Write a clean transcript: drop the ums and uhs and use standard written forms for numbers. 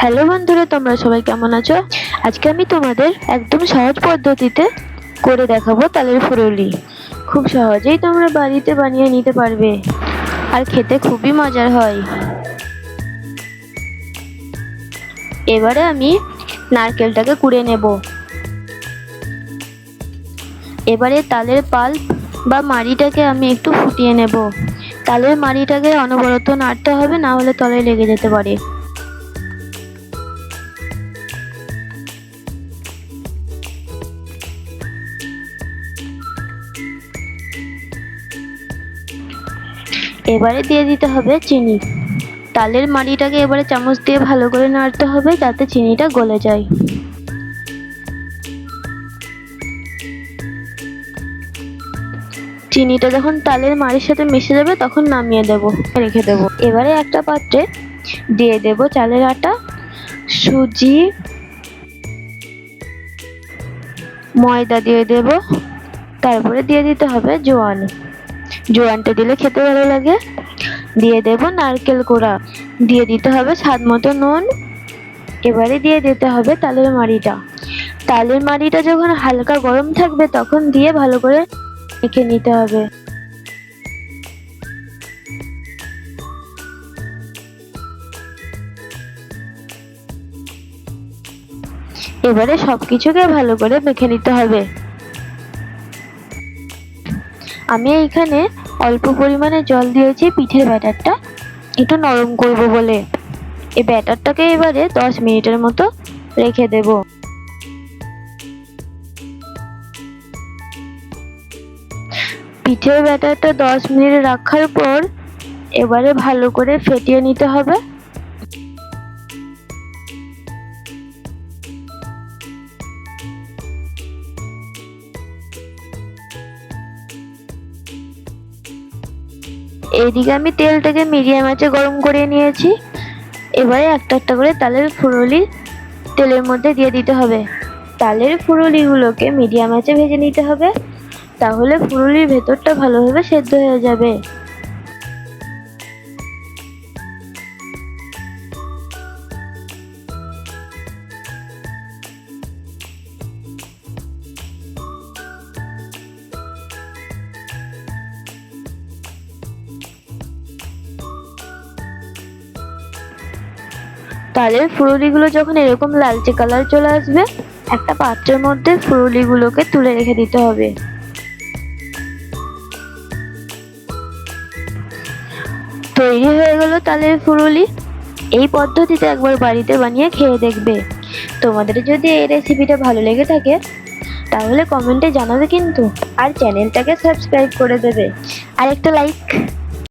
Hello বন্ধুরা, তোমরা সবাই কেমন আছো? আজকে আমি তোমাদের একদম সহজ পদ্ধতিতে করে দেখাবো তালের ফুলুরি। খুব সহজেই তোমরা বাড়িতে বানিয়ে নিতে পারবে আর খেতে খুবই মজার হয়। এবারে আমি নারকেলটাকে কুড়ে নেব। এবারে তালের পাল্প বা মাড়িটাকে আমি একটু ফুটিয়ে নেব। তালের মাড়িটাকে অনবরত নাড়তে হবে, না হলে তলায় লেগে যেতে পারে। এবারে দিয়ে দিতে হবে চিনি। তালের মাড়িটাকে এবারে চামচ দিয়ে ভালো করে নাড়তে হবে যাতে চিনিটা গলে যায়। চিনিটা যখন তালের মাড়ির সাথে মিশে যাবে তখন নামিয়ে দেব, রেখে দেব। এবারে একটা পাত্রে দিয়ে দেব চালের আটা, সুজি, ময়দা দিয়ে দেব। তারপরে দিয়ে দিতে হবে জোয়ান। জোয়ানটা দিলে খেতে ভালো লাগে। দিয়ে দেব নারকেল কোড়া, দিয়ে দিতে হবে স্বাদ মতো নুন। এবারে দিয়ে দিতে হবে তালের মাড়িটা। তালের মাড়িটা যখন হালকা গরম থাকবে তখন দিয়ে ভালো করে মেখে নিতে হবে। এবারে সবকিছুকে ভালো করে মেখে নিতে হবে। আমি এইখানে অল্প পরিমাণে জল দিয়েছি পিঠের ব্যাটারটা একটু নরম করব বলে। এই ব্যাটারটাকে এবারে 10 মিনিটের মতো রেখে দেব। পিঠের ব্যাটারটা 10 মিনিট রাখার পর এবারে ভালো করে ফেটিয়ে নিতে হবে। এইদিকে আমি তেলটাকে মিডিয়াম আঁচে গরম করে নিয়েছি। এবারে একটা একটা করে তালের ফুলুরি তেলের মধ্যে দিয়ে দিতে হবে। তালের ফুলুরিগুলোকে মিডিয়াম আঁচে ভেজে নিতে হবে, তাহলে ফুলুরির ভেতরটা ভালোভাবে সেদ্ধ হয়ে যাবে। তালের ফুলুরিগুলো যখন এরকম লালচে কালার চলে আসবে, একটা পাত্রের মধ্যে ফুলুরিগুলোকে তুলে রেখে দিতে হবে। তৈরি হয়ে গেল তালের ফুলুরি। এই পদ্ধতিতে একবার বাড়িতে বানিয়ে খেয়ে দেখবে। তোমাদের যদি এই রেসিপিটা ভালো লেগে থাকে তাহলে কমেন্টে জানাবে কিন্তু, আর চ্যানেলটাকে সাবস্ক্রাইব করে দেবে, আর একটা লাইক।